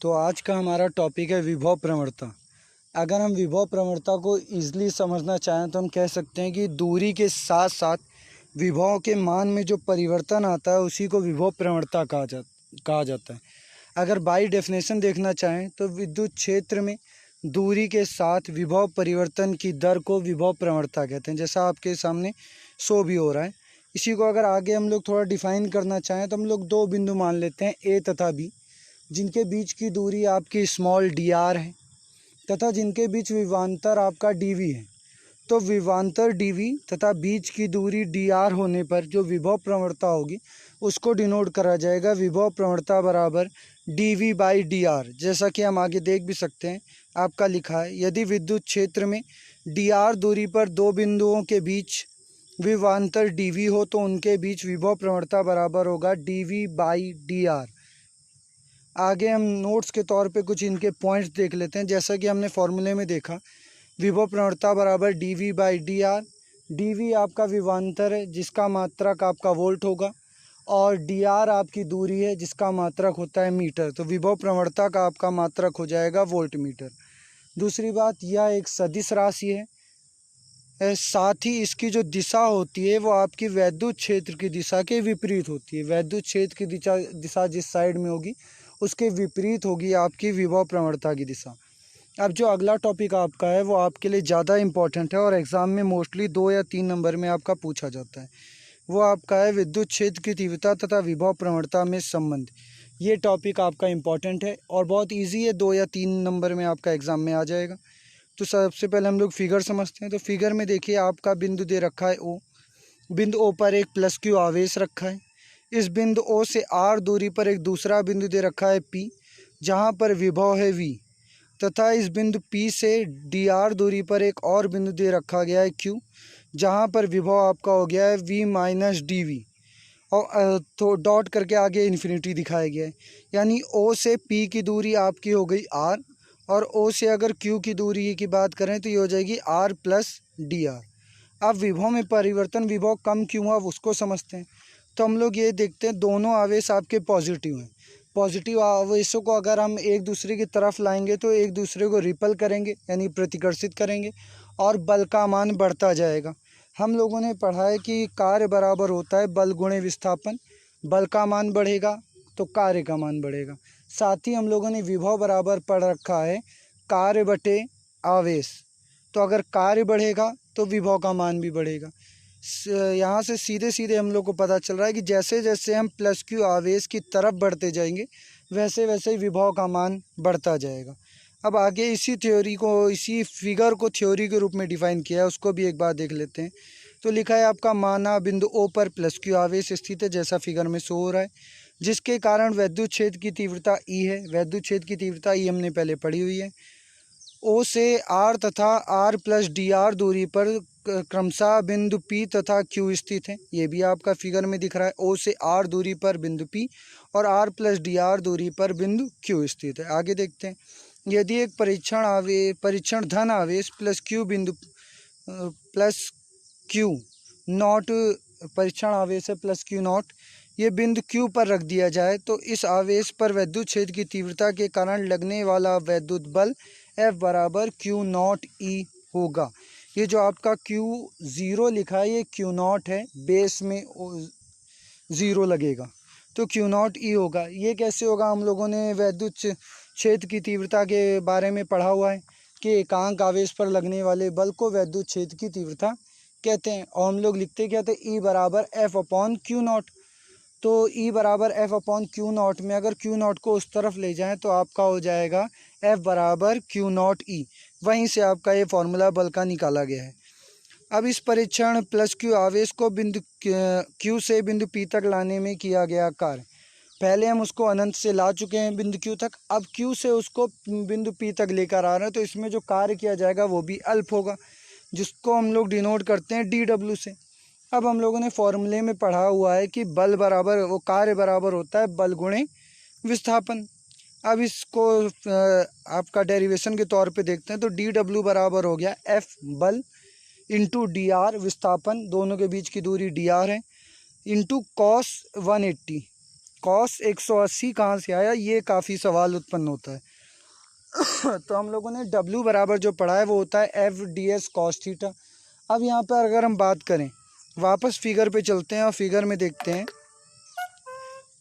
तो आज का हमारा टॉपिक है विभव प्रवणता। अगर हम विभव प्रवणता को ईजिली समझना चाहें तो हम कह सकते हैं कि दूरी के साथ साथ विभव के मान में जो परिवर्तन आता है उसी को विभव प्रवणता कहा जाता है। अगर बाई डेफिनेशन देखना चाहें तो विद्युत क्षेत्र में दूरी के साथ विभव परिवर्तन की दर को विभव प्रवणता कहते हैं, जैसा आपके सामने शो भी हो रहा है। इसी को अगर आगे हम लोग थोड़ा डिफाइन करना चाहें तो हम लोग दो बिंदु मान लेते हैं, ए तथा बी, जिनके बीच की दूरी आपकी स्मॉल dr है तथा जिनके बीच विभवांतर आपका dv है। तो विभवांतर dv तथा बीच की दूरी dr होने पर जो विभव प्रवणता होगी उसको डिनोट करा जाएगा विभव प्रवणता बराबर dv बाई dr। जैसा कि हम आगे देख भी सकते हैं, आपका लिखा है यदि विद्युत क्षेत्र में dr दूरी पर दो बिंदुओं के बीच विभवांतर dv हो तो उनके बीच विभव प्रवणता बराबर होगा dv बाई dr। आगे हम नोट्स के तौर पे कुछ इनके पॉइंट्स देख लेते हैं। जैसा कि हमने फॉर्मूले में देखा, विभव प्रवणता बराबर dv बाई dr। dv आपका विभवांतर है जिसका मात्रक आपका वोल्ट होगा और dr आपकी दूरी है जिसका मात्रक होता है मीटर। तो विभव प्रवणता का आपका मात्रक हो जाएगा वोल्ट मीटर। दूसरी बात, यह एक सदिश राशि है, साथ ही इसकी जो दिशा होती है वो आपकी वैद्युत क्षेत्र की दिशा के विपरीत होती है। वैद्युत क्षेत्र की दिशा जिस साइड में होगी उसके विपरीत होगी आपकी विभव प्रवणता की दिशा। अब जो अगला टॉपिक आपका है वो आपके लिए ज़्यादा इम्पॉर्टेंट है और एग्ज़ाम में मोस्टली 2 या 3 नंबर में आपका पूछा जाता है। वो आपका है विद्युत क्षेत्र की तीव्रता तथा विभव प्रवणता में संबंध। ये टॉपिक आपका इम्पॉर्टेंट है और बहुत ईजी है, 2 या 3 नंबर में आपका एग्ज़ाम में आ जाएगा। तो सबसे पहले हम लोग फिगर समझते हैं। तो फिगर में देखिए, आपका बिंदु दे रखा है ओ, बिंदु ओ पर एक प्लस क्यू आवेश रखा है। इस बिंदु ओ से आर दूरी पर एक दूसरा बिंदु दे रखा है पी, जहाँ पर विभव है वी, तथा इस बिंदु पी से डी आर दूरी पर एक और बिंदु दे रखा गया है क्यू, जहाँ पर विभव आपका हो गया है वी माइनस डी वी, और तो डॉट करके आगे इन्फिनिटी दिखाया गया है। यानी ओ से पी की दूरी आपकी हो गई आर, और ओ से अगर क्यू की दूरी की बात करें तो ये हो जाएगी आर प्लस डी आर। अब विभव में परिवर्तन, विभव कम क्यों हुआ उसको समझते हैं। तो हम लोग ये देखते हैं, दोनों आवेश आपके पॉजिटिव हैं। पॉजिटिव आवेशों को अगर हम एक दूसरे की तरफ लाएंगे तो एक दूसरे को रिपल करेंगे यानी प्रतिकर्षित करेंगे और बल का मान बढ़ता जाएगा। हम लोगों ने पढ़ा है कि कार्य बराबर होता है बल गुणे विस्थापन। बल का मान बढ़ेगा तो कार्य का मान बढ़ेगा। साथ ही हम लोगों ने विभव बराबर पढ़ रखा है कार्य बटे आवेश। तो अगर कार्य बढ़ेगा तो विभव का मान भी बढ़ेगा। यहाँ से सीधे सीधे हम लोग को पता चल रहा है कि जैसे जैसे हम प्लस क्यू आवेश की तरफ बढ़ते जाएंगे वैसे वैसे विभव का मान बढ़ता जाएगा। अब आगे इसी थ्योरी को, इसी फिगर को थ्योरी के रूप में डिफाइन किया है, उसको भी एक बार देख लेते हैं। तो लिखा है आपका, माना बिंदु ओ पर प्लस क्यू आवेश स्थित है जैसा फिगर में शो हो रहा है, जिसके कारण वैद्युत क्षेत्र की तीव्रता ई है। वैद्युत क्षेत्र की तीव्रता ई हमने पहले पढ़ी हुई है। ओ से आर तथा आर प्लस डी आर दूरी पर क्रमशः बिंदु पी तथा क्यू स्थित है। ये भी आपका फिगर में दिख रहा है। ओ से आर दूरी पर बिंदु पी और आर प्लस डी आर दूरी पर बिंदु क्यू स्थित है। आगे देखते हैं, यदि एक परीक्षण धन आवेश प्लस क्यू बिंदु प्लस क्यू नॉट, परीक्षण आवेश है प्लस क्यू नॉट, ये बिंदु क्यू पर रख दिया जाए तो इस आवेश पर वैद्युत क्षेत्र की तीव्रता के कारण लगने वाला वैद्युत बल F बराबर क्यू नॉट ई होगा। ये जो आपका Q0 लिखा है ये क्यू नॉट है, बेस में 0 लगेगा तो क्यू नॉट ई होगा। ये कैसे होगा? हम लोगों ने वैद्युत क्षेत्र की तीव्रता के बारे में पढ़ा हुआ है कि एकांक आवेश पर लगने वाले बल को वैद्युत क्षेत्र की तीव्रता कहते हैं। और हम लोग लिखते क्या थे, E बराबर F अपॉन क्यू नॉट। तो E बराबर F अपॉन क्यू नॉट में अगर क्यू नॉट को उस तरफ ले जाएं तो आपका हो जाएगा F बराबर क्यू नॉट ई। वहीं से आपका ये फॉर्मूला बल का निकाला गया है। अब इस परीक्षण प्लस क्यू आवेश को बिंदु क्यू से बिंदु पी तक लाने में किया गया कार्य, पहले हम उसको अनंत से ला चुके हैं बिंदु क्यू तक, अब क्यू से उसको बिंदु पी तक लेकर आ रहे हैं, तो इसमें जो कार्य किया जाएगा वो भी अल्प होगा, जिसको हम लोग डिनोट करते हैं DW से। अब हम लोगों ने फॉर्मूले में पढ़ा हुआ है कि बल बराबर, वो कार्य बराबर होता है बल गुणे विस्थापन। अब इसको आपका डेरिवेशन के तौर पे देखते हैं। तो DW बराबर हो गया F बल इंटू DR विस्थापन, दोनों के बीच की दूरी DR है, इंटू cos 180। कॉस 180 कहाँ से आया, ये काफ़ी सवाल उत्पन्न होता है। तो हम लोगों ने W बराबर जो पढ़ा है वो होता है FDS cos थीटा। अब यहाँ पर अगर हम बात करें, वापस फिगर पे चलते हैं और फिगर में देखते हैं,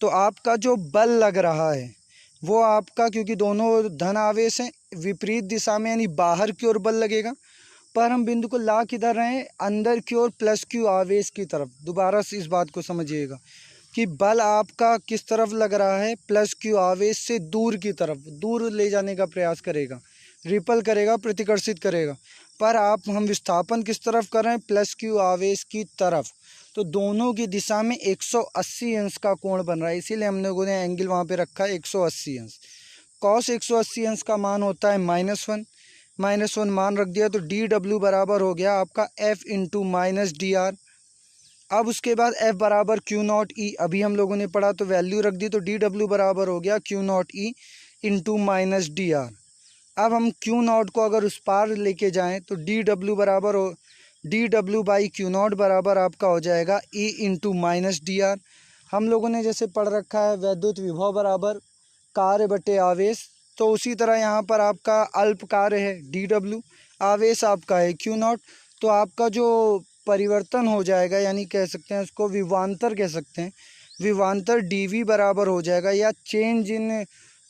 तो आपका जो बल लग रहा है वो आपका, क्योंकि दोनों धन आवेश हैं, विपरीत दिशा में यानी बाहर की ओर बल लगेगा, पर हम बिंदु को ला किधर रहे हैं, अंदर की ओर प्लस क्यू आवेश की तरफ। दोबारा से इस बात को समझिएगा कि बल आपका किस तरफ लग रहा है, प्लस क्यू आवेश से दूर की तरफ, दूर ले जाने का प्रयास करेगा, रिपल करेगा, प्रतिकर्षित करेगा। पर हम विस्थापन किस तरफ कर रहे हैं, प्लस क्यू आवेश की तरफ। तो दोनों की दिशा में 180 अंश का कोण बन रहा है, इसीलिए हम लोगों ने एंगल वहाँ पे रखा है 180 अंश। कॉस 180 अंश का मान होता है -1, -1 मान रख दिया, तो DW बराबर हो गया आपका F इंटू माइनस DR। अब उसके बाद F बराबर Q0E, अभी हम लोगों ने पढ़ा तो वैल्यू रख दी, तो DW बराबर हो गया Q0E इंटू माइनस DR। अब हम Q0 को अगर उस पार लेके जाएं तो DW बराबर हो, DW बाई Q0 बराबर आपका हो जाएगा E इंटू माइनस DR। हम लोगों ने जैसे पढ़ रखा है वैद्युत विभव बराबर कार्य बटे आवेश, तो उसी तरह यहाँ पर आपका अल्प कार्य है DW, आवेश आपका है Q0, तो आपका जो परिवर्तन हो जाएगा, यानी कह सकते हैं उसको विभवांतर कह सकते हैं, विभवांतर DV बराबर हो जाएगा, या चेंज इन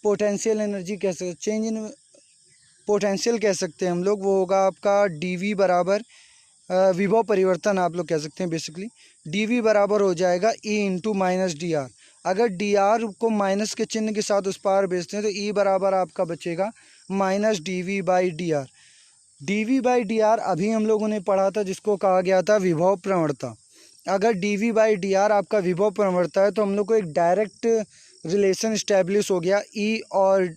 पोटेंशियल एनर्जी कह सकते, चेंज इन पोटेंशियल कह सकते हैं हम लोग, वो होगा आपका DV बराबर विभव परिवर्तन आप लोग कह सकते हैं बेसिकली। DV बराबर हो जाएगा E इंटू माइनस DR। अगर DR को माइनस के चिन्ह के साथ उस पार भेजते हैं तो E बराबर आपका बचेगा minus DV by DR। DV by DR अभी हम लोगों ने पढ़ा था, जिसको कहा गया था विभव प्रवणता। अगर DV बाई DR आपका विभव प्रवणता है तो हम लोग को एक डायरेक्ट रिलेशन इस्टेब्लिश हो गया E और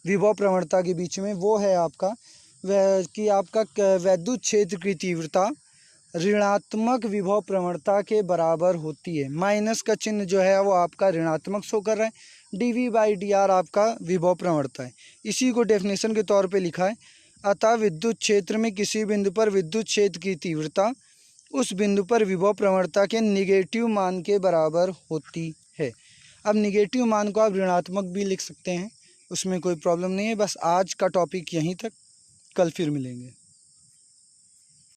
विभव प्रवणता के बीच में, वो है आपका कि आपका वैद्युत क्षेत्र की तीव्रता ऋणात्मक विभव प्रवणता के बराबर होती है। माइनस का चिन्ह जो है वो आपका ऋणात्मक शो कर रहा है, DV बाई DR आपका विभव प्रवणता है। इसी को डेफिनेशन के तौर पे लिखा है। अतः विद्युत क्षेत्र में किसी बिंदु पर विद्युत क्षेत्र की तीव्रता उस बिंदु पर विभव प्रवणता के निगेटिव मान के बराबर होती है। अब निगेटिव मान को आप ऋणात्मक भी लिख सकते हैं, उसमें कोई प्रॉब्लम नहीं है। बस आज का टॉपिक यहीं तक, कल फिर मिलेंगे।